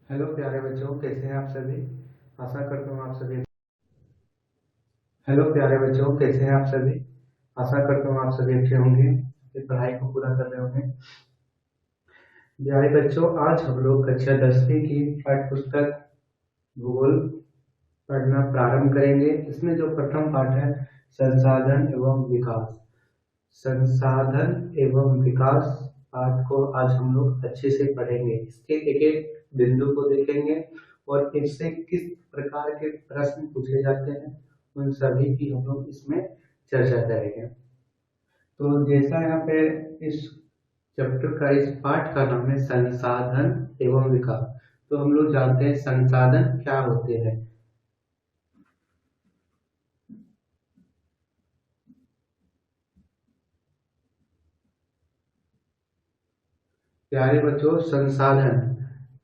Hello प्यारे बच्चों, कैसे हैं आप सभी। आशा करता हूँ आप सभी हेलो प्यारे बच्चों, कैसे हैं आप सभी। आशा करता हूँ आप सभी अच्छे होंगे, अपनी पढ़ाई को पूरा कर रहे होंगे। प्यारे बच्चों, आज हम लोग कक्षा 10वीं की पाठ्य पुस्तक भूगोल पढ़ना प्रारंभ करेंगे। इसमें जो प्रथम पाठ है संसाधन एवं विकास। संसाधन एवं विकास पाठ को आज हम लोग अच्छे से पढ़ेंगे। इसके एक एक बिंदु को देखेंगे और इससे किस प्रकार के प्रश्न पूछे जाते हैं उन सभी की हम लोग इसमें चर्चा करेंगे। तो जैसा यहाँ पे इस चैप्टर का, इस पाठ का नाम है संसाधन एवं विकास, तो हम लोग जानते हैं संसाधन क्या होते हैं। प्यारे बच्चों, संसाधन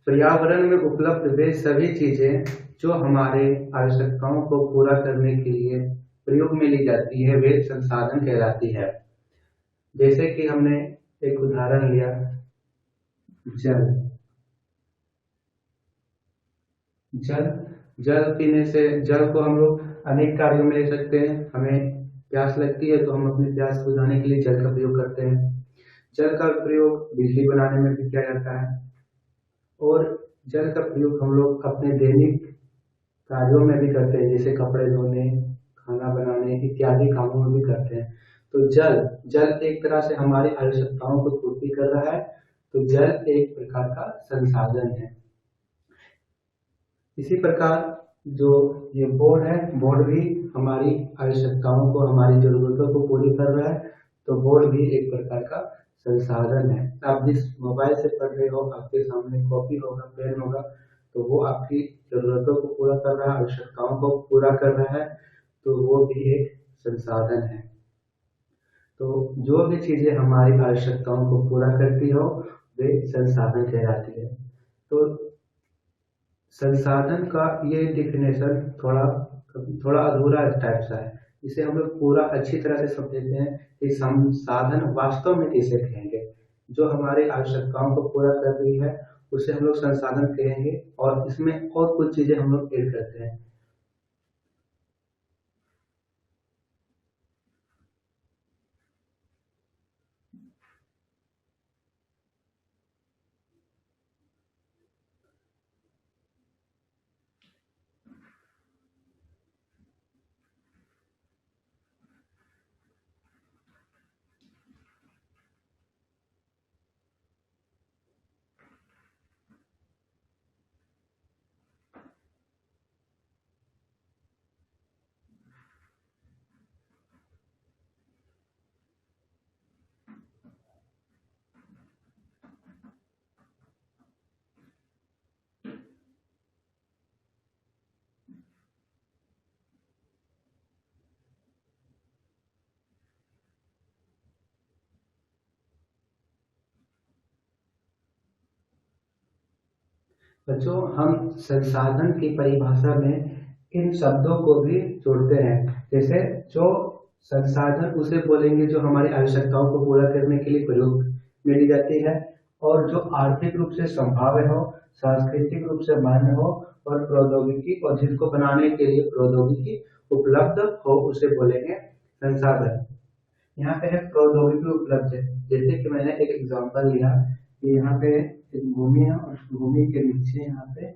पर्यावरण में उपलब्ध वे सभी चीजें जो हमारे आवश्यकताओं को पूरा करने के लिए प्रयोग में ली जाती है, वे संसाधन कहलाती है। जैसे कि हमने एक उदाहरण लिया, जल। जल जल पीने से, जल को हम लोग अनेक कार्यों में ले सकते हैं। हमें प्यास लगती है तो हम अपनी प्यास बुझाने के लिए जल का प्रयोग करते हैं। जल का प्रयोग बिजली बनाने में भी किया जाता है और जल का प्रयोग हम लोग अपने दैनिक कार्यों में भी करते हैं, जैसे कपड़े धोने, खाना बनाने इत्यादि कामों में भी करते हैं। तो जल जल एक तरह से हमारी आवश्यकताओं को पूर्ति कर रहा है। तो जल एक प्रकार का संसाधन है। इसी प्रकार जो ये बोर्ड है, बोर्ड भी हमारी आवश्यकताओं को, हमारी जरूरतों को पूरी कर रहा है। तो बोर्ड भी एक प्रकार का संसाधन है। आप जिस मोबाइल से पढ़ रहे हो, आपके सामने कॉपी होगा, पेन होगा, तो वो आपकी जरूरतों को पूरा कर रहा है, आवश्यकताओं को पूरा कर रहा है। तो वो भी एक संसाधन है। तो जो भी चीजें हमारी आवश्यकताओं को पूरा करती हो, वे संसाधन कहलाती है। तो संसाधन का ये डिफिनेशन थोड़ा अधूरा टाइप सा है। इसे हम लोग पूरा अच्छी तरह से समझते हैं कि संसाधन वास्तव में किसे कहेंगे। जो हमारी आवश्यकताओं को पूरा कर रही है उसे हम लोग संसाधन कहेंगे, और इसमें और कुछ चीजें हम लोग ऐड करते हैं। बच्चों, हम संसाधन की परिभाषा में इन शब्दों को भी जोड़ते हैं। जैसे जो संसाधन उसे बोलेंगे जो हमारी आवश्यकताओं को पूरा करने के लिए प्रयोग में ली जाती है, और जो आर्थिक रूप से संभाव्य हो, सांस्कृतिक रूप से मान्य हो, और प्रौद्योगिकी, और जिसको बनाने के लिए प्रौद्योगिकी उपलब्ध हो, उसे बोलेंगे संसाधन। यहाँ पे है प्रौद्योगिकी उपलब्ध है। जैसे कि मैंने एक एग्जांपल लिया कि यहाँ पे एक भूमि है और भूमि के नीचे यहाँ पे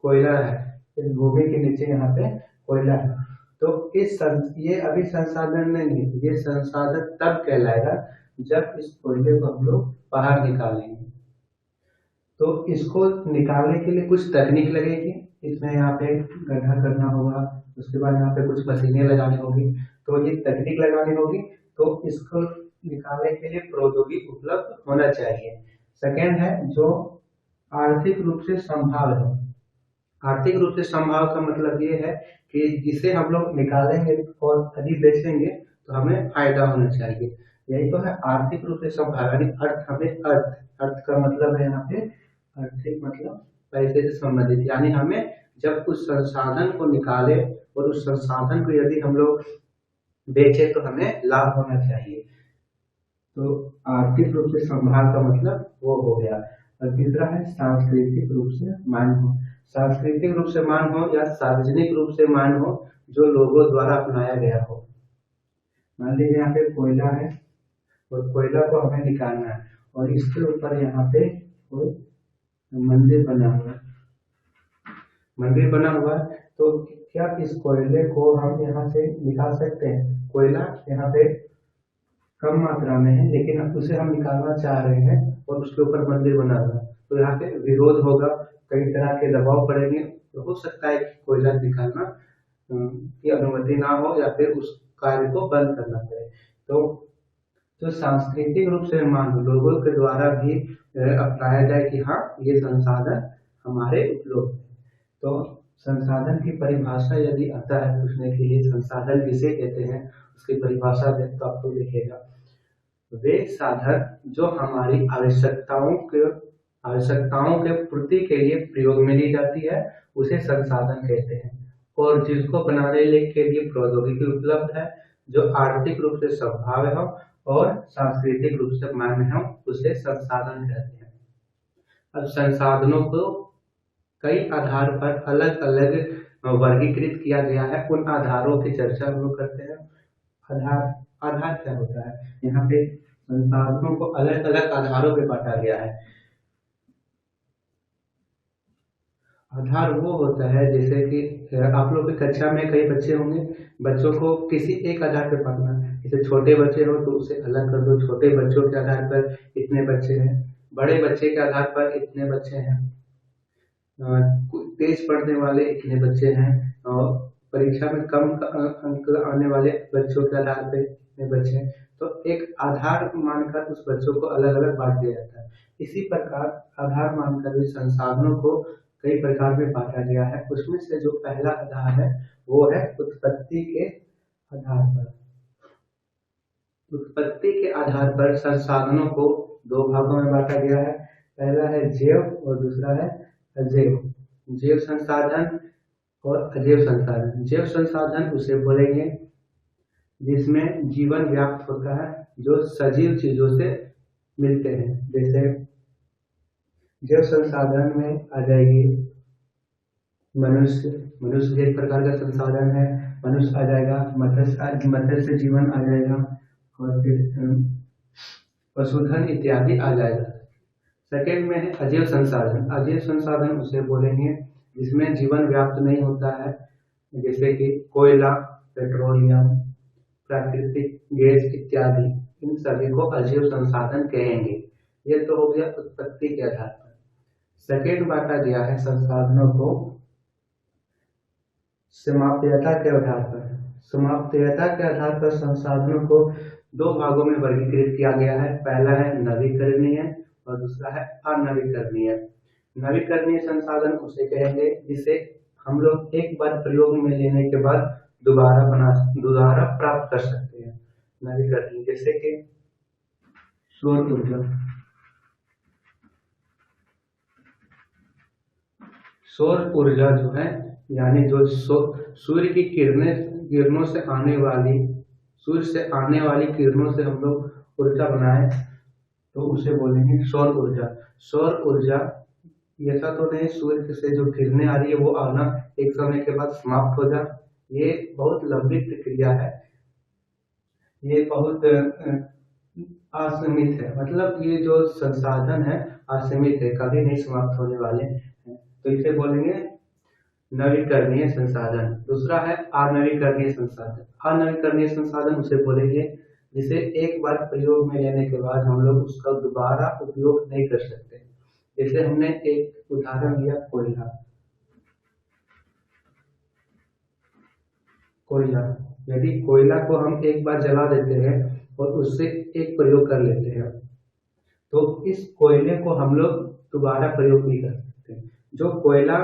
कोयला है। इस भूमि के नीचे यहाँ पे कोयला है। तो ये अभी संसाधन नहीं है। ये संसाधन तब कहलाएगा जब इस कोयले को हम लोग बाहर निकालेंगे। तो इसको निकालने के लिए कुछ तकनीक लगेगी। इसमें यहाँ पे गड्ढा करना होगा, उसके बाद यहाँ पे कुछ मशीनें लगानी होगी। तो ये तकनीक लगानी होगी। तो इसको निकालने के लिए प्रौद्योगिकी उपलब्ध होना चाहिए। सेकेंड है जो आर्थिक रूप से संभव है। आर्थिक रूप से संभव का मतलब ये है कि जिसे हम लोग निकालेंगे और अधिक बेचेंगे तो हमें फायदा होना चाहिए। यही तो है आर्थिक रूप से संभव। यानी अर्थ का मतलब है यहाँ पे आर्थिक, मतलब पैसे से संबंधित। यानी हमें जब उस संसाधन को निकाले और उस संसाधन को यदि हम लोग बेचे तो हमें लाभ होना चाहिए। तो आर्थिक रूप से संभाल का मतलब वो हो गया। और तीसरा है सांस्कृतिक रूप से मान्य हो। सांस्कृतिक रूप से मान्य हो या सार्वजनिक रूप से मान्य हो, जो लोगों द्वारा अपनाया गया हो। मान लीजिए यहाँ पे कोयला है और कोयला को हमें निकालना है और इसके ऊपर यहाँ पे कोई मंदिर बना हुआ है, मंदिर बना हुआ है, तो क्या इस कोयले को हम यहाँ से निकाल सकते हैं? कोयला यहाँ पे कम मात्रा में है लेकिन उसे हम निकालना चाह रहे हैं और उसके ऊपर मंदिर बना हुआ है, तो यहाँ पे विरोध होगा, कई तरह के दबाव पड़ेंगे, तो हो सकता है कि कोयला निकालना की अनुमति ना हो या फिर उस कार्य को बंद करना पड़े। तो सांस्कृतिक रूप से मान लोगों के द्वारा भी अपनाया जाए कि हाँ ये संसाधन हमारे उपलब्ध है। तो संसाधन की परिभाषा यदि आता है पूछने के लिए, संसाधन किसे कहते हैं उसकी परिभाषा दे तो आपको लिखेगा, वे साधन जो हमारी आवश्यकताओं के पूर्ति के लिए प्रयोग में ली जाती है उसे संसाधन कहते हैं, और जिसको बनाने के लिए प्रौद्योगिकी उपलब्ध है, जो आर्थिक रूप से संभाव्य हो और सांस्कृतिक रूप से मान्य हो, उसे संसाधन कहते हैं। अब संसाधनों को कई आधार पर अलग अलग वर्गीकृत किया गया है, उन आधारों की चर्चा हम लोग करते हैं। आधार क्या होता है? यहाँ पे संसाधनों को अलग अलग आधारों पे बांटा गया है। आधार वो होता है जैसे कि आप लोग की कक्षा में कई बच्चे होंगे, बच्चों को किसी एक आधार पर पढ़ना है, जैसे छोटे बच्चे हो तो उसे अलग कर दो, छोटे बच्चों के आधार पर इतने बच्चे हैं, बड़े बच्चे के आधार पर इतने बच्चे हैं, तेज पढ़ने वाले इतने बच्चे हैं, और परीक्षा में कम अंक आने वाले बच्चों के आधार पर इतने बच्चे हैं, तो एक आधार मानकर उस बच्चों को अलग अलग बांट दिया जाता है। इसी प्रकार आधार मानकर भी संसाधनों को कई प्रकार में बांटा गया है। उसमें से जो पहला आधार है वो है उत्पत्ति के आधार पर। उत्पत्ति के आधार पर संसाधनों को दो भागों में बांटा गया है, पहला है जैव और दूसरा है अजैव। जैव संसाधन और अजैव संसाधन। जैव संसाधन उसे बोलेंगे जिसमें जीवन व्याप्त होता है, जो सजीव चीजों से मिलते हैं। जैसे जैव संसाधन में आ जाएगी मनुष्य, मनुष्य एक प्रकार का संसाधन है, मनुष्य आ जाएगा, मत्स्य जीवन आ जाएगा, और फिर पशुधन इत्यादि आ जाएगा। सेकेंड में है अजैव संसाधन। अजैव संसाधन उसे बोलेंगे जिसमें जीवन व्याप्त नहीं होता है, जैसे कि कोयला, पेट्रोलियम, प्राकृतिक गैस इत्यादि, इन सभी को अजैव संसाधन कहेंगे। ये तो हो गया उत्पत्ति के आधार पर। सेकेंड बांटा गया है संसाधनों को समाप्यता के आधार पर। समाप्यता के आधार पर संसाधनों को दो भागों में वर्गीकृत किया गया है, पहला है नवीकरणीय और दूसरा है अनवीकरणीय। नवीकरणीय संसाधन उसे कहेंगे जिसे हम लोग एक बार प्रयोग में लेने के बाद दोबारा प्राप्त कर सकते हैं। नवीकरणीय जैसे कि सौर ऊर्जा। सौर ऊर्जा जो है यानी जो सूर्य की किरणों से आने वाली, सूर्य से आने वाली किरणों से हम लोग ऊर्जा बनाए तो उसे बोलेंगे सौर ऊर्जा। सौर ऊर्जा ऐसा तो नहीं सूर्य से जो किरणें आ रही है वो आना एक समय के बाद समाप्त हो जा, ये बहुत लंबी प्रक्रिया है, ये बहुत असीमित है, मतलब ये जो संसाधन है असीमित है, कभी नहीं समाप्त होने वाले हैं, तो इसे बोलेंगे नवीकरणीय संसाधन। दूसरा है अनवीकरणीय संसाधन। अनवीकरणीय संसाधन उसे बोलेंगे जिसे एक बार प्रयोग में लेने के बाद हम लोग उसका दोबारा उपयोग नहीं कर सकते। जैसे हमने एक उदाहरण लिया कोयला। कोयला, यदि कोयला को हम एक बार जला देते हैं और उससे एक प्रयोग कर लेते हैं तो इस कोयले को हम लोग दोबारा प्रयोग नहीं कर सकते। जो कोयला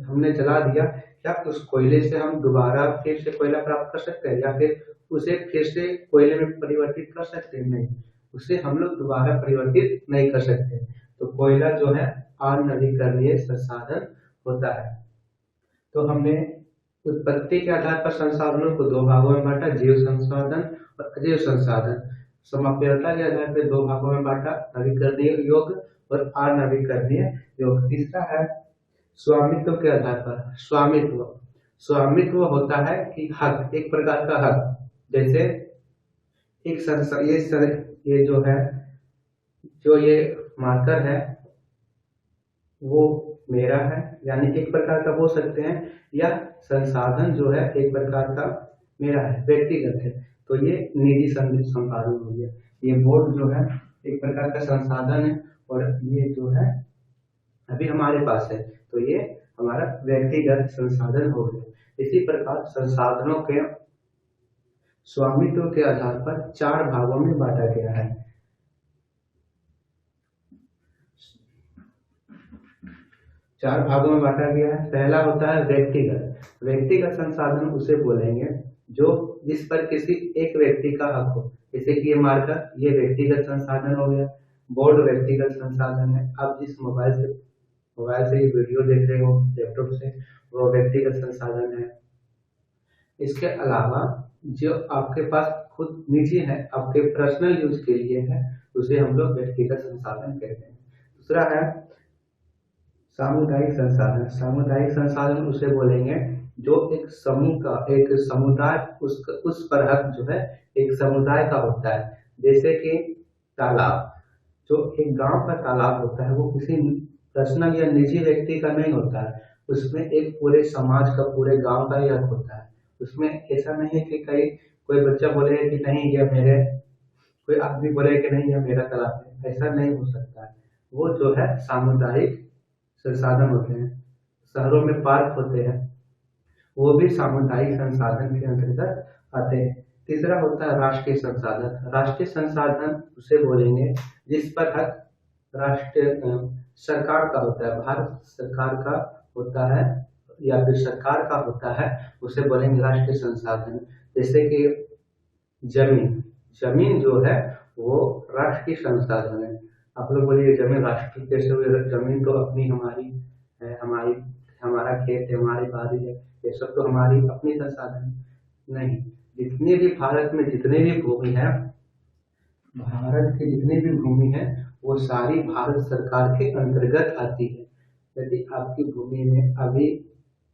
हमने जला दिया, क्या उस कोयले से हम दोबारा फिर से कोयला प्राप्त कर सकते हैं या फिर उसे फिर से कोयले में परिवर्तित कर सकते हैं? नहीं, उसे हम लोग दोबारा परिवर्तित नहीं कर सकते। तो कोयला जो है अनवीकरणीय संसाधन होता है। तो हमने उत्पत्ति के आधार पर संसाधनों को दो भागों में बांटा, जैव संसाधन और अजैव संसाधन। समाप्यता के आधार पर दो भागों में बांटा, नवीकरणीय योग्य और अनवीकरणीय योग। तीसरा है स्वामित्व के आधार पर। स्वामित्व होता है कि हक, एक प्रकार का हक। जैसे एक ये जो है, जो ये मार्कर है वो मेरा है, यानी एक प्रकार का बोल सकते हैं, या संसाधन जो है एक प्रकार का मेरा है, व्यक्तिगत है। तो ये निजी संसाधन हो गया। ये बोर्ड जो है एक प्रकार का संसाधन है, और ये जो है अभी हमारे पास है, तो ये हमारा व्यक्तिगत संसाधन हो गया। इसी प्रकार संसाधनों के स्वामित्व के आधार पर 4 भागों में बांटा गया है। 4 भागों में बांटा गया है। पहला होता है व्यक्तिगत संसाधन उसे बोलेंगे जो जिस पर किसी एक व्यक्ति का हक हो। जैसे कि ये मार्कर, ये व्यक्तिगत संसाधन हो गया। बोर्ड व्यक्तिगत संसाधन है। आप जिस मोबाइल से ये वीडियो देख रहे हो, लैपटॉप से, वो व्यक्तिगत संसाधन है। इसके अलावा जो आपके पास खुद निजी है, आपके पर्सनल यूज के लिए है, उसे हम लोग व्यक्तिगत संसाधन कहते हैं। दूसरा है सामुदायिक संसाधन। सामुदायिक संसाधन उसे बोलेंगे जो एक समूह का, एक समुदाय, उस पर हक जो है एक समुदाय का होता है। जैसे कि तालाब, जो एक गांव का तालाब होता है वो किसी पर्सनल या निजी व्यक्ति का नहीं होता है, उसमें एक पूरे समाज का, पूरे गांव का ही हक होता है। उसमें ऐसा नहीं है कि कोई बच्चा बोलेगा कि नहीं ये मेरे, कोई आदमी बोलेगा कि नहीं ये मेरा तालाब है, ऐसा नहीं हो सकता है। वो जो है सामुदायिक संसाधन होते हैं। शहरों में पार्क होते हैं, वो भी सामुदायिक संसाधन के अंतर्गत आते हैं। तीसरा होता है राष्ट्रीय संसाधन। राष्ट्रीय संसाधन उसे बोलेंगे जिस पर हक राष्ट्रीय सरकार का होता है, भारत सरकार का होता है या फिर सरकार का होता है, उसे बोलेंगे राष्ट्रीय संसाधन। जैसे कि जमीन जो है वो राष्ट्रीय संसाधन है। आप लोग बोलिए जमीन राष्ट्रीय कैसे हुई? जमीन तो अपनी हमारी है, हमारा खेत है, हमारी बाड़ी है, ये सब तो हमारी अपनी संसाधन नहीं। जितने भी भारत में जितने भी भूमि है, भारत की जितनी भी भूमि है वो सारी भारत सरकार के अंतर्गत आती है। यदि आपकी भूमि में अभी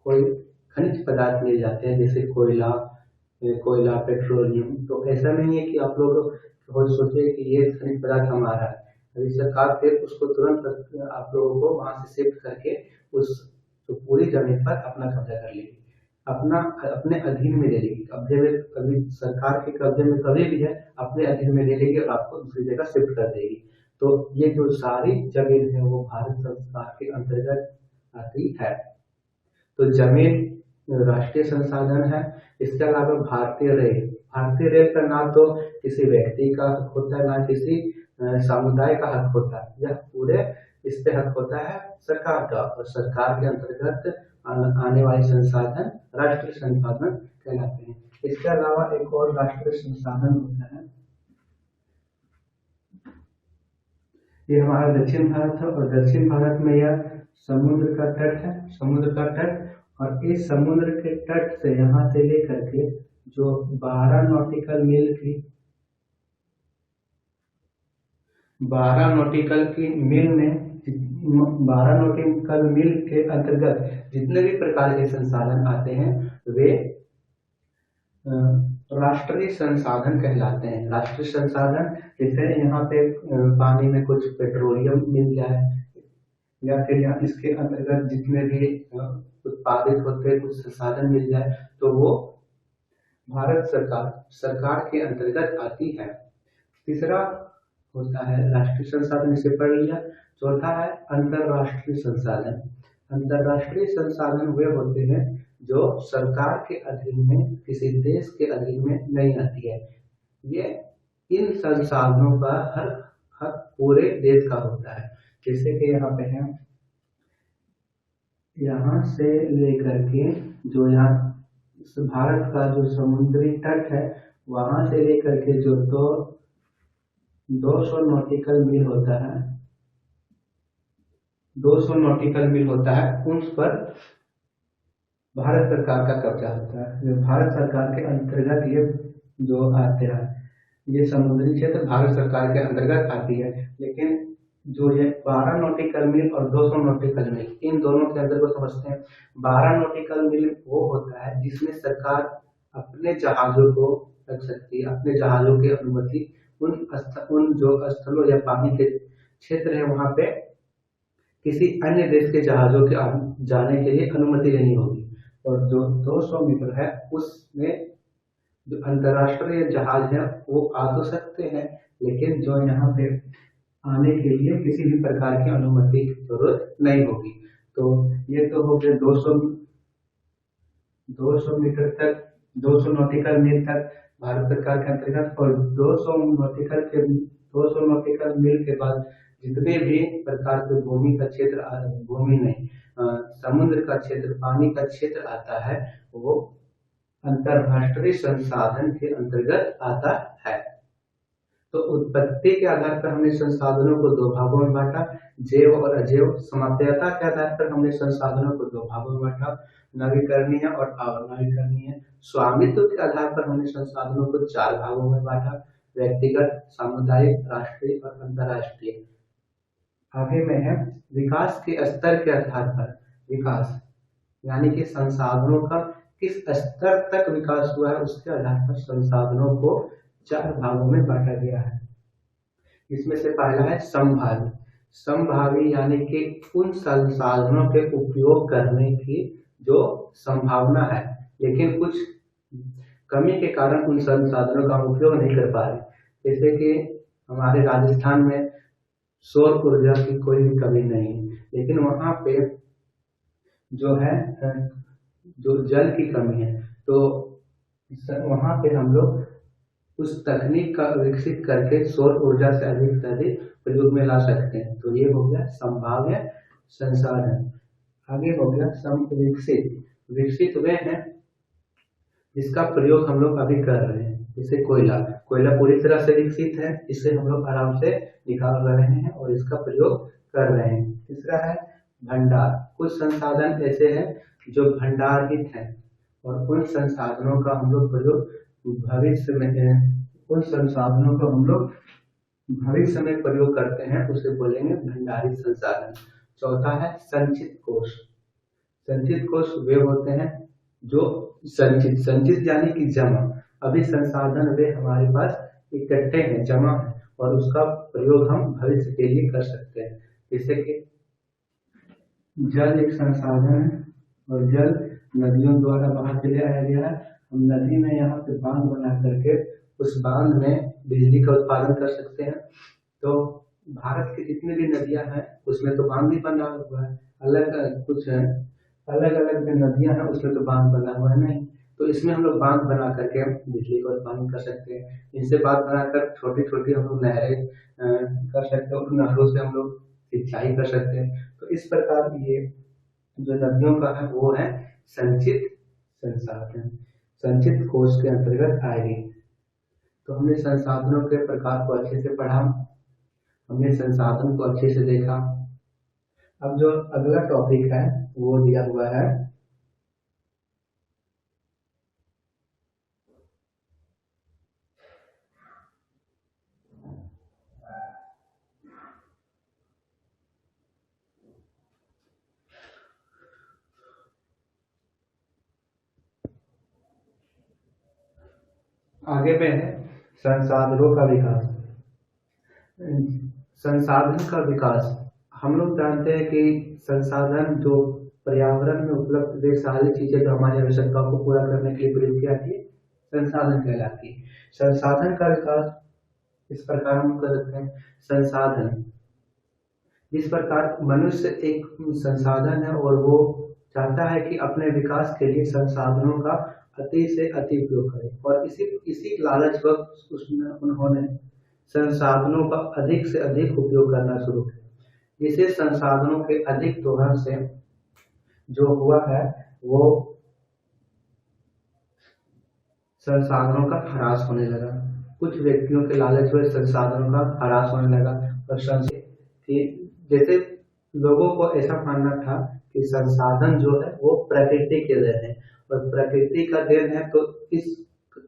कोई खनिज पदार्थ मिल जाते हैं, जैसे कोयला, पेट्रोलियम, तो ऐसा नहीं है कि आप लोग बहुत सोचे कि ये खनिज पदार्थ हमारा है। अभी सरकार फिर उसको तुरंत आप लोगों को वहां से शिफ्ट करके उस तो पूरी जमीन पर अपना कब्जा कर लेगी, अपने अधीन में ले लेगी। कब्जे में कभी सरकार के कब्जे में कभी भी है, अपने अधीन में ले लेगी और आपको दूसरी जगह शिफ्ट कर देगी। तो ये जो सारी जमीन है वो भारत सरकार के अंतर्गत आती है। तो जमीन राष्ट्रीय संसाधन है। इसके अलावा भारतीय रेल का ना तो किसी व्यक्ति का हक होता है, ना किसी समुदाय का हक होता है। यह पूरे इस पे हक होता है सरकार का, और सरकार के अंतर्गत आने वाले संसाधन राष्ट्रीय संसाधन कहलाते हैं। इसके अलावा एक और राष्ट्रीय संसाधन होता है, ये हमारा दक्षिण भारत है, और दक्षिण भारत में यह समुद्र का तट है, समुद्र का तट। और इस समुद्र के तट से यहाँ से लेकर के जो 12 नॉटिकल मील की 12 नॉटिकल मील के अंतर्गत जितने भी प्रकार के संसाधन आते हैं वे राष्ट्रीय संसाधन कहलाते हैं। राष्ट्रीय संसाधन जैसे यहाँ पे पानी में कुछ पेट्रोलियम मिल जाए, या फिर यहाँ इसके अंतर्गत जितने भी उत्पादित होते हैं कुछ संसाधन मिल जाए, तो वो भारत सरकार के अंतर्गत आती है। तीसरा होता है राष्ट्रीय संसाधन, इसे पढ़ लिया। चौथा है अंतरराष्ट्रीय संसाधन। अंतरराष्ट्रीय संसाधन वे होते हैं जो सरकार के अधीन में, किसी देश के अधीन में नहीं आती है। ये इन संसाधनों का हक पूरे देश का होता है। जैसे कि यहाँ पे है, यहाँ से लेकर के जो यहाँ भारत का जो समुद्री तट है, वहां से लेकर के जो 200 नॉटिकल मील होता है, 200 नॉटिकल मील होता है, उस पर भारत सरकार का कब्जा होता है। भारत सरकार के अंतर्गत ये जो आते हैं, ये समुद्री क्षेत्र भारत सरकार के अंतर्गत आती है। लेकिन जो ये 12 नॉटिकल मील और 200 नॉटिकल मील, इन दोनों के अंदर को समझते हैं। 12 नॉटिकल मील वो होता है जिसमें सरकार अपने जहाजों को रख सकती है, अपने जहाजों की अनुमति उन जो स्थलों या पानी के क्षेत्र है वहां पे किसी अन्य देश के जहाजों के जाने के लिए अनुमति लेनी होगी। और जो 200 मीटर है उसमें जो अंतर्राष्ट्रीय जहाज है वो आ तो सकते हैं, लेकिन जो यहाँ पे आने के लिए किसी भी प्रकार की अनुमति की जरूरत नहीं होगी। तो ये तो हो गया 200 मीटर तक, 200 नॉटिकल मील तक भारत सरकार के अंतर्गत। और 200 नॉटिकल मील के बाद जितने भी प्रकार के भूमि का क्षेत्र, भूमि नहीं, समुद्र का क्षेत्र, पानी का क्षेत्र आता है, वो अंतर्राष्ट्रीय संसाधन के अंतर्गत आता है। तो उत्पत्ति के आधार पर हमने संसाधनों को दो भागों में बांटा, जैव और अजैव। समाप्यता के आधार पर हमने संसाधनों को दो भागों में बांटा, नवीकरणीय और अनवीकरणीय। स्वामित्व के आधार पर हमने संसाधनों को 4 भागों में बांटा, व्यक्तिगत, सामुदायिक, राष्ट्रीय और अंतर्राष्ट्रीय। आगे में है विकास के स्तर के आधार पर। विकास यानी कि संसाधनों का किस स्तर तक विकास हुआ है उसके आधार पर संसाधनों को 4 भागों में बांटा गया है। इसमें से पहला है समभावी। समभावी यानी कि उन संसाधनों के उपयोग करने की जो संभावना है, लेकिन कुछ कमी के कारण उन संसाधनों का उपयोग नहीं कर पा रहे। जैसे कि हमारे राजस्थान में सौर ऊर्जा की कोई भी कमी नहीं है, लेकिन वहां पे जो है जो जल की कमी है, तो वहां पे हम लोग उस तकनीक का विकसित करके सौर ऊर्जा से अधिक प्रयोग में ला सकते हैं। तो ये हो गया संभाव्य संसाधन। आगे हो गया विकसित। विकसित वे हैं जिसका प्रयोग हम लोग अभी कर रहे हैं, जैसे कोयला। कोयला पूरी तरह से विकसित है, इसे हम लोग आराम से निकाल रहे हैं और इसका प्रयोग कर रहे हैं। तीसरा है भंडार। कुछ संसाधन ऐसे हैं जो भंडारित हैं और उन संसाधनों का हम लोग प्रयोग भविष्य में, उन संसाधनों को हम लोग भविष्य में प्रयोग करते हैं, उसे बोलेंगे भंडारित संसाधन। चौथा है संचित कोष। संचित कोष वे होते हैं जो संचित यानी कि जमा। अभी संसाधन वे हमारे पास इकट्ठे हैं, जमा है, और उसका प्रयोग हम भविष्य के लिए कर सकते हैं। जैसे कि जल एक संसाधन है और जल नदियों द्वारा बाहर चले आया गया है। हम नदी में यहाँ पे बांध बना करके उस बांध में बिजली का उत्पादन कर सकते हैं। तो भारत की जितनी भी नदियां हैं उसमें तो बांध ही बना हुआ है, अलग कुछ है, अलग अलग जो नदियां हैं उसमें तो बांध बना हुआ है नहीं। तो इसमें हम लोग बांध बना करके बिजली का उत्पादन कर सकते हैं। इनसे बांध बनाकर छोटी छोटी हम लोग नहरें कर सकते हैं, उन नहरों से हम लोग सिंचाई कर सकते हैं। तो इस प्रकार ये जो नदियों का है वो है संचित संसाधन, संचित कोष के अंतर्गत आएगी। तो हमने संसाधनों के प्रकार को अच्छे से पढ़ा, हमने संसाधन को अच्छे से देखा। अब जो अगला टॉपिक है वो दिया हुआ है आगे में है संसाधनों का विकास। संसाधन का विकास, हम लोग जानते हैं कि संसाधन जो पर्यावरण में उपलब्ध वे सारी चीजें जो हमारी आवश्यकताओं को पूरा करने के लिए प्रयोग की जाती है संसाधन कहलाती है। संसाधन का विकास इस प्रकार हम कर सकते हैं। संसाधन, जिस प्रकार मनुष्य एक संसाधन है और वो चाहता है कि अपने विकास के लिए संसाधनों का अति से अति उपयोग करे, और इसी लालच वक्त उसमें उन्होंने संसाधनों का अधिक से अधिक उपयोग करना शुरू किया। इसे संसाधनों के अधिक दोहन से जो हुआ है वो संसाधनों का ह्रास होने लगा। कुछ व्यक्तियों के लालच में संसाधनों का ह्रास होने लगा और कि जैसे लोगों को ऐसा मानना था कि संसाधन जो है वो प्रकृति के देन है और प्रकृति का देन है, तो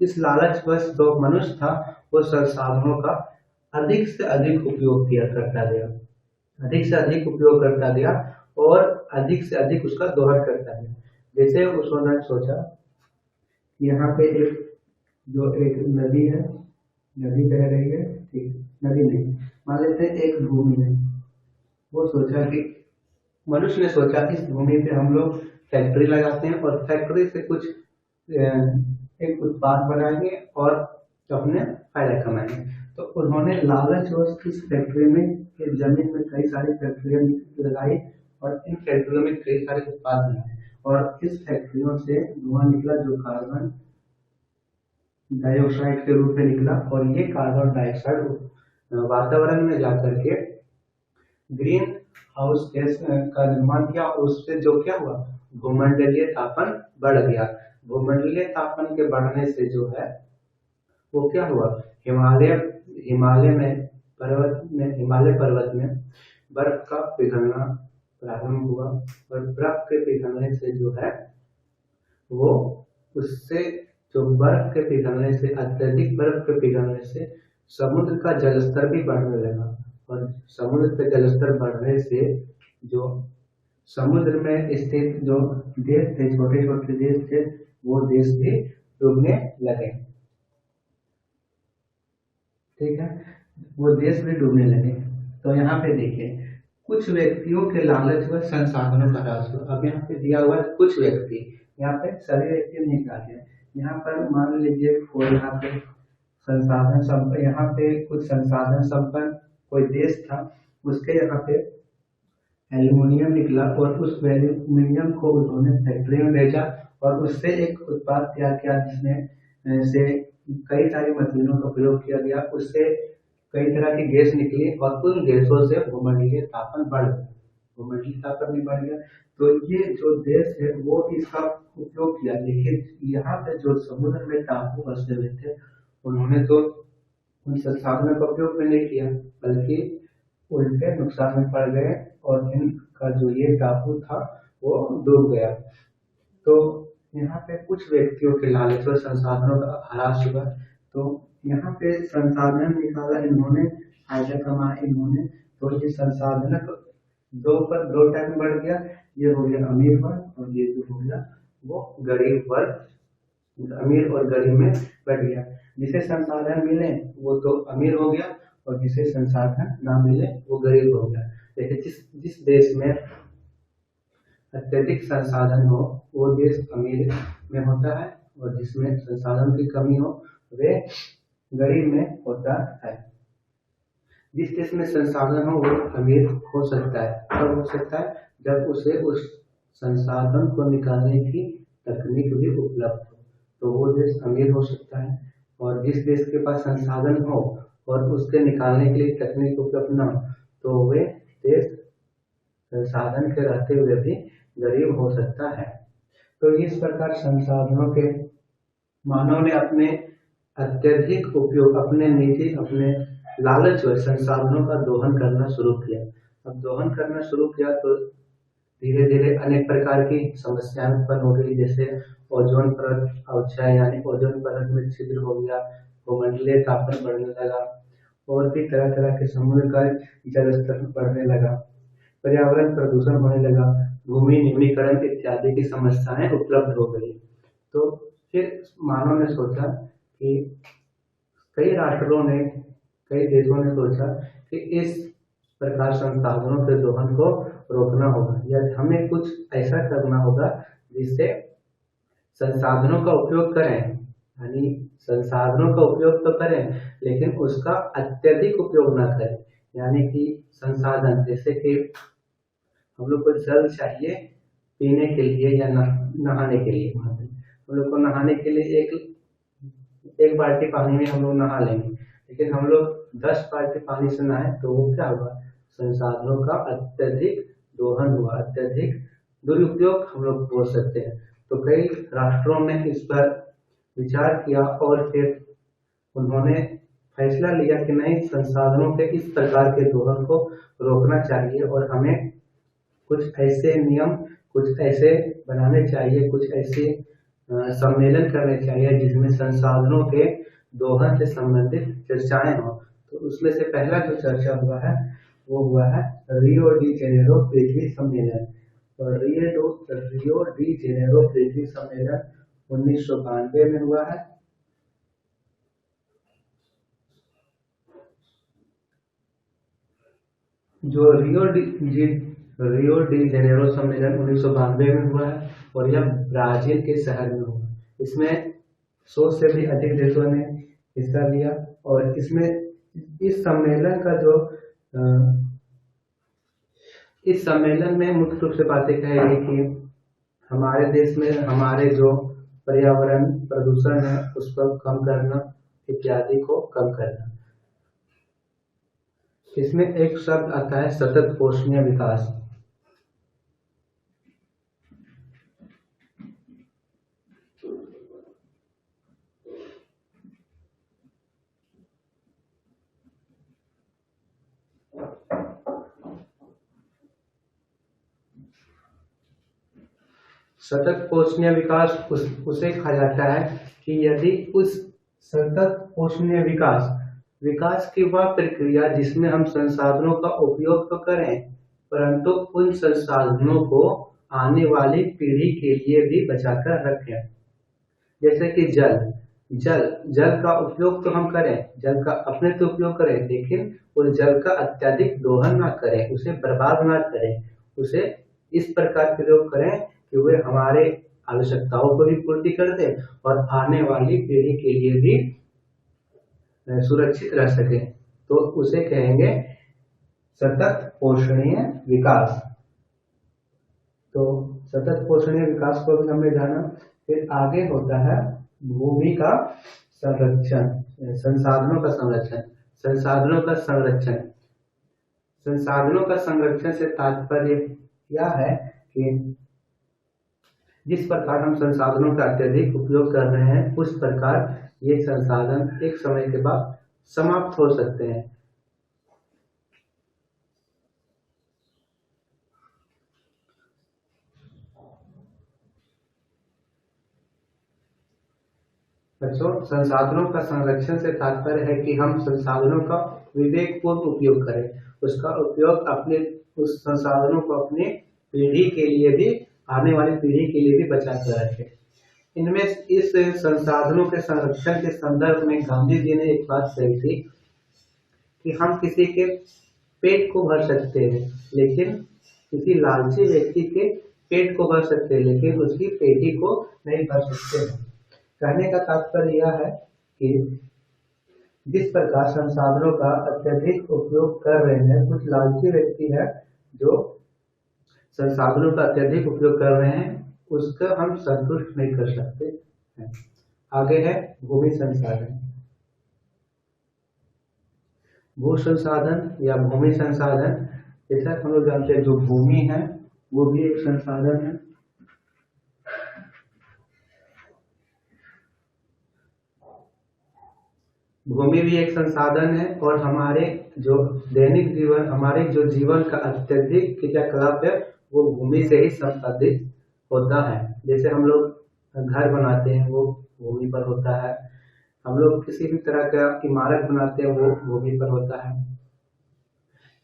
इस लालचवश जो मनुष्य था वो संसाधनों का अधिक से अधिक उपयोग किया करता गया। अधिक से अधिक उपयोग करता गया और अधिक से अधिक उसका दोहन करता गया। जैसे उसने सोचा यहाँ पे एक नदी है, नदी बह रही है, ठीक, नदी नहीं, मान लेते हैं एक भूमि है। वो सोचा कि मनुष्य ने सोचा इस भूमि पे हम लोग फैक्ट्री लगाते हैं और फैक्ट्री से कुछ एक उत्पाद बनाएंगे और अपने फायदा कमाएंगे। तो उन्होंने लालच और इस फैक्ट्री में जमीन में कई सारी फैक्ट्रियां लगाई और इन फैक्ट्रियों में कई सारे उत्पाद बनाए और इस फैक्ट्रियों से धुआं निकला जो कार्बन डाइऑक्साइड के रूप में निकला और ये कार्बन डाइऑक्साइड वातावरण में जाकर के ग्रीन हाउस गैस का निर्माण किया और उससे जो क्या हुआ, भूमंडलीय तापन बढ़ गया। भूमंडलीय तापन के बढ़ने से जो है वो क्या हुआ, हिमालय पर्वत में बर्फ का पिघलना प्रारंभ हुआ और बर्फ के पिघलने से जो है वो उससे जो बर्फ के पिघलने से अत्यधिक बर्फ के पिघलने से समुद्र का जलस्तर भी बढ़ने लगा और समुद्र के जलस्तर बढ़ने से जो समुद्र में स्थित जो देश थे, छोटे छोटे देश थे, वो देश भी डूबने लगे। ठीक है, वो देश भी डूबने लगे। तो यहाँ पे देखिए कुछ व्यक्तियों के लालच व संसाधनों का ह्रास हुआ। अब यहाँ पे दिया हुआ है कुछ व्यक्ति, यहाँ पे सभी व्यक्ति नहीं डाले। यहाँ पर मान लीजिए यहाँ पे संसाधन संपन्न, यहाँ पे कुछ संसाधन संपन्न कोई देश था, उसके यहाँ पे एल्युमिनियम निकला और उस एल्युमिनियम को उन्होंने फैक्ट्री में भेजा और उससे एक उत्पाद तैयार किया जिसमें से कई सारी मशीनों का प्रयोग किया गया। उससे कई तरह की गैस निकली और उन गैसों से भूमंडलीय तापन बढ़ गया, भूमंडलीय तापन भी बढ़ गया। तो ये जो देश है वो इसका उपयोग किया, लेकिन यहाँ पे जो समुद्र में टापू बसे हुए थे उन्होंने तो उन संसाधनों का उपयोग भी नहीं किया, बल्कि उल्टे नुकसान में पड़ गए और इनका जो ये टापू था वो डूब गया। तो यहाँ पे कुछ व्यक्तियों के लालच और संसाधनों का ह्रास हुआ। तो यहाँ पे संसाधन निकाला इन्होंने, फायदा कमाया इन्होंने, तो ये संसाधन दो टाइप में बढ़ गया। ये हो गया अमीर वर्ग और ये जो हो गया वो गरीब वर्ग, अमीर और गरीब में बढ़ गया। जिसे संसाधन मिले वो तो अमीर हो गया और जिसे संसाधन ना मिले वो गरीब हो गया। देखिए जिस देश में अत्यधिक संसाधन हो वो देश अमीर में होता है और जिसमें संसाधन की कमी हो वे गरीब में होता है। जिस देश में संसाधन हो वो अमीर हो सकता है, कब हो सकता है, जब उसे उस संसाधन को निकालने की तकनीक भी उपलब्ध हो, तो वो देश अमीर हो सकता है। और जिस देश के पास संसाधन हो और उसके निकालने के लिए तकनीक उपलब्ध न हो तो वे देश संसाधन के रहते हुए भी गरीब हो सकता है। तो इस प्रकार संसाधनों के मानव ने अपने अत्यधिक उपयोग, अपने निजी, अपने लालच व संसाधनों का दोहन करना शुरू किया। अब दोहन करना शुरू किया तो धीरे धीरे अनेक प्रकार की समस्याएं उत्पन्न हो गई, जैसे ओजोन परत अवक्षय यानी ओजोन परत में छिद्र हो गया, भूमंडलीय तापन बढ़ने लगा और भी तरह तरह के समुद्र का जल स्तर बढ़ने लगा, पर्यावरण प्रदूषण होने लगा, भूमि निम्नीकरण इत्यादि की समस्याएं उपलब्ध हो गई। तो फिर मानव ने सोचा कि कई राष्ट्रों ने, कई देशों ने सोचा कि इस प्रकार संसाधनों के दोहन को रोकना होगा या हमें कुछ ऐसा करना होगा जिससे संसाधनों का उपयोग करें, यानी संसाधनों का उपयोग तो करें लेकिन उसका अत्यधिक उपयोग ना करें। यानी कि संसाधन जैसे कि हम लोग को जल चाहिए पीने के लिए या नहाने के लिए, हम लोग को नहाने के लिए एक बाल्टी पानी में हम लोग नहा लेंगे, लेकिन हम लोग 10 बाल्टी पानी से नहाए तो वो क्या हुआ, संसाधनों का अत्यधिक दोहन हुआ, अत्यधिक दुरुपयोग हम लोग बोल सकते हैं। तो कई राष्ट्रों ने इस पर विचार किया और फिर उन्होंने फैसला लिया कि नहीं, संसाधनों के इस प्रकार के दोहन को रोकना चाहिए और हमें कुछ ऐसे नियम, कुछ ऐसे बनाने चाहिए, कुछ ऐसे सम्मेलन करने चाहिए जिसमें संसाधनों के दोहन से संबंधित चर्चाएं हों। तो उसमें से पहला जो चर्चा हुआ है वो हुआ है रियो डी जेनेरो पृथ्वी सम्मेलन। और रियो डी जेनेरो पृथ्वी सम्मेलन 1992 में हुआ है। जो रियो डी जेनेरो सम्मेलन 1992 में हुआ है और यह ब्राजील के शहर में हुआ। इसमें 100 से भी अधिक देशों ने हिस्सा लिया और इसमें इस सम्मेलन में मुख्य रूप से बातें कहेगी कि हमारे देश में हमारे जो पर्यावरण प्रदूषण है उसको कम करना इत्यादि को कम करना। इसमें एक शब्द आता है सतत पोषणीय विकास। सतत पोषणीय विकास उसे कहा जाता है कि यदि उस सतत पोषणीय विकास की वह प्रक्रिया जिसमें हम संसाधनों का उपयोग तो करें परंतु उन संसाधनों को आने वाली पीढ़ी के लिए भी बचाकर रखें। जैसे कि जल का उपयोग तो हम करें, जल का अपने तो उपयोग करें, लेकिन उस जल का अत्यधिक दोहन ना करें, उसे बर्बाद ना करें, उसे इस प्रकार प्रयोग करें कि वे हमारे आवश्यकताओं को भी पूर्ति कर दे और आने वाली पीढ़ी के लिए भी सुरक्षित रह सके। तो उसे कहेंगे सतत पोषणीय विकास। तो सतत पोषणीय विकास को भी हमने जाना। फिर आगे होता है भूमि का संरक्षण, संसाधनों का संरक्षण से तात्पर्य यह है कि जिस प्रकार हम संसाधनों का अत्यधिक उपयोग कर रहे हैं उस प्रकार ये संसाधन एक समय के बाद समाप्त हो सकते हैं। बच्चों, संसाधनों का संरक्षण से तात्पर्य है कि हम संसाधनों का विवेकपूर्ण उपयोग करें, उसका उपयोग उस संसाधनों को अपनी पीढ़ी के लिए भी, आने वाली पीढ़ी के लिए भी बचा कर रखें। इनमें इस संसाधनों के संरक्षण के संदर्भ में गांधी जी ने एक बात कही थी कि हम किसी के पेट को भर सकते हैं, लेकिन किसी लालची व्यक्ति के पेट को भर सकते हैं, लेकिन उसकी पेटी को नहीं भर सकते हैं। कहने का तात्पर्य यह है कि जिस प्रकार संसाधनों का अत्यधिक उपयोग कर रहे हैं, कुछ लालची व्यक्ति है जो संसाधनों का अत्यधिक उपयोग कर रहे हैं, उसका हम संतुष्ट नहीं कर सकते हैं। आगे है भूमि संसाधन। भू संसाधन या भूमि संसाधन, जैसा हम लोग जानते हैं जो भूमि है वो भी एक संसाधन है। भूमि भी एक संसाधन है और हमारे जो दैनिक जीवन, हमारे जो जीवन का अत्यधिक क्रियाकलाप है वो भूमि से ही संपादित होता है। जैसे हम लोग घर बनाते हैं वो भूमि पर होता है, हम लोग किसी भी तरह का इमारत बनाते हैं वो भूमि पर होता है।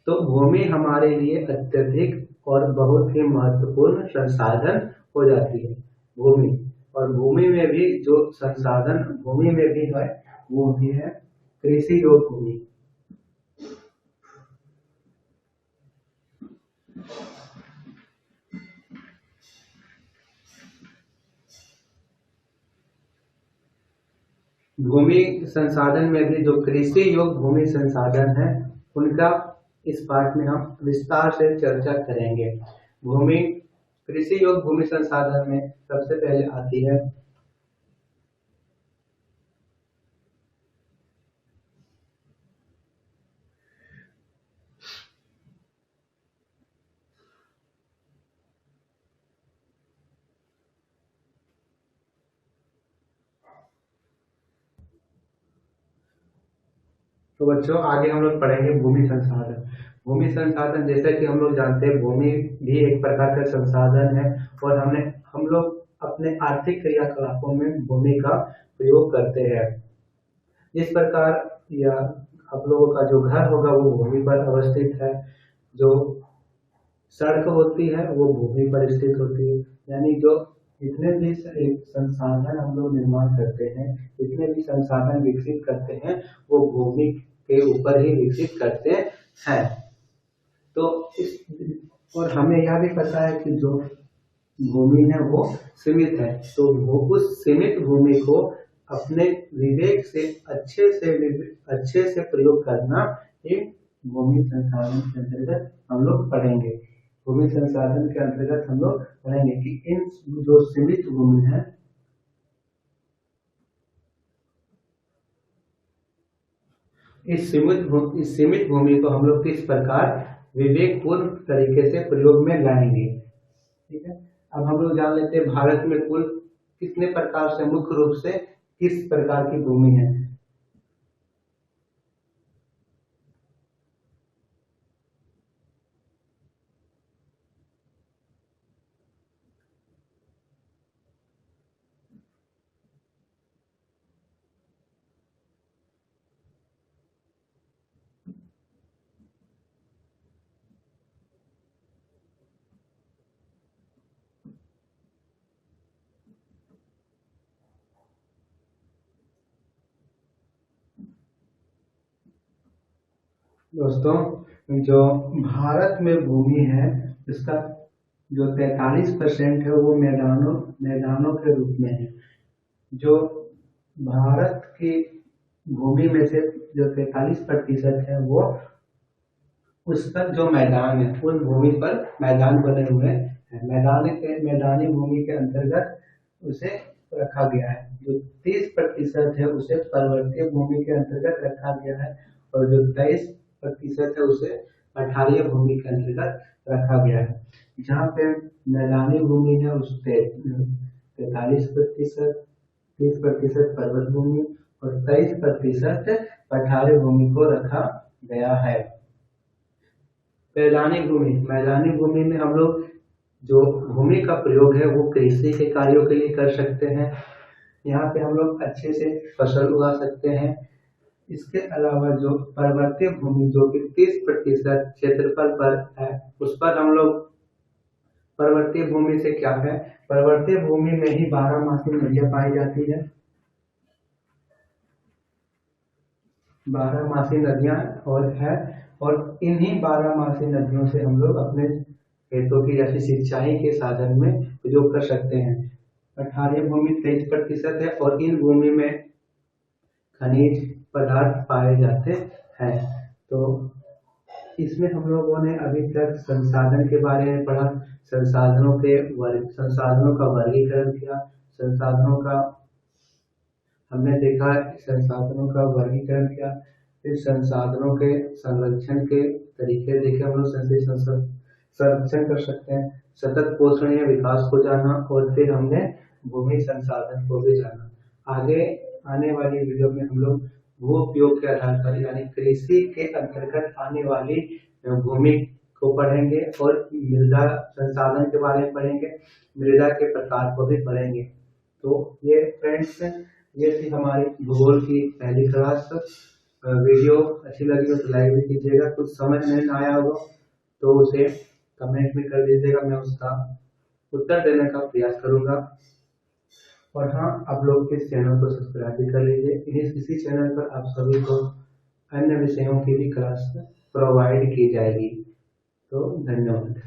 तो भूमि हमारे लिए अत्यधिक और बहुत ही महत्वपूर्ण संसाधन हो जाती है भूमि। और भूमि में भी जो संसाधन भूमि में भी है वो भी है कृषि योग्य भूमि। भूमि संसाधन में भी जो कृषि योग्य भूमि संसाधन है उनका इस पाठ में हम विस्तार से चर्चा करेंगे। कृषि योग्य भूमि संसाधन में सबसे पहले आती है तो बच्चों आगे हम लोग पढ़ेंगे भूमि संसाधन। भूमि संसाधन जैसा कि हम लोग जानते हैं भूमि भी एक प्रकार का संसाधन है और हम लोग अपने आर्थिक क्रियाकलापों में भूमि का प्रयोग करते हैं। इस प्रकार या आप लोगों का जो घर होगा वो भूमि पर अवस्थित है, जो सड़क होती है वो भूमि पर स्थित होती है। यानी जो जितने भी संसाधन हम लोग निर्माण करते हैं, जितने भी संसाधन विकसित करते हैं, वो भूमि के ऊपर ही विकसित करते हैं। तो और हमें यह भी पता है कि जो भूमि है वो सीमित है, तो वो उस सीमित भूमि को अपने विवेक से अच्छे से प्रयोग करना एक भूमि संसाधन के अंतर्गत हम लोग पढ़ेंगे। भूमि संसाधन के अंतर्गत हम लोग पढ़ेंगे कि इन जो सीमित भूमि है, इस सीमित भूमि को हम लोग किस प्रकार विवेकपूर्ण तरीके से प्रयोग में लाएंगे। ठीक है, अब हम लोग जान लेते हैं भारत में कुल कितने प्रकार से, मुख्य रूप से किस प्रकार की भूमि है। दोस्तों, जो भारत में भूमि है इसका जो 43% है वो मैदानों के रूप में है। जो भारत की भूमि में से जो 43% है वो उस पर जो मैदान है, उन भूमि पर मैदान बने हुए हैं। मैदानी भूमि के अंतर्गत उसे रखा गया है। जो 30% है उसे पर्वतीय भूमि के अंतर्गत रखा गया है, और जो 23% है उसे पठारीय भूमि के अंतर्गत रखा गया है। जहाँ पे मैदानी भूमि है उस 43%, 30% पर्वत भूमि और 23% पठारी भूमि को रखा गया है। मैदानी भूमि में हम लोग जो भूमि का प्रयोग है वो कृषि के कार्यों के लिए कर सकते हैं। यहाँ पे हम लोग अच्छे से फसल उगा सकते हैं। इसके अलावा जो पर्वतीय भूमि जो कि 30% क्षेत्रफल पर है, उस पर हम लोग पर्वतीय भूमि से क्या है, पर्वतीय भूमि में ही 12मासी नदियां पाई जाती है। 12मासी नदियां और इन्हीं 12मासी नदियों से हम लोग अपने खेतों की जैसे सिंचाई के साधन में प्रयोग कर सकते हैं। पठारी भूमि 23% है और इन भूमि में खनिज पदार्थ पाए जाते हैं। तो इसमें हम लोगों ने अभी तक संसाधन के बारे में पढ़ा, संसाधनों का वर्गीकरण किया, हमने देखा संसाधनों का वर्गीकरण किया, फिर संसाधनों के संरक्षण के तरीके देखे। हम लोग संरक्षण कर सकते हैं, सतत पोषणीय विकास को जाना, और फिर हमने भूमि संसाधन को भी जाना। आगे आने वाली वीडियो में हम लोग भू उपयोग के आधार पर यानी कृषि के अंतर्गत आने वाली भूमि को पढ़ेंगे और मृदा संसाधन के बारे में पढ़ेंगे, मृदा के प्रकार को भी पढ़ेंगे। तो ये फ्रेंड्स, ये थी हमारी भूगोल की पहली क्लास। वीडियो अच्छी लगी हो तो लाइक भी कीजिएगा, कुछ समझ नहीं आया हो तो उसे कमेंट में कर दीजिएगा, मैं उसका उत्तर देने का प्रयास करूंगा। और हाँ, आप लोग इस चैनल को सब्सक्राइब भी कर लीजिए। इसी चैनल पर आप सभी को अन्य विषयों की भी क्लास प्रोवाइड की जाएगी। तो धन्यवाद।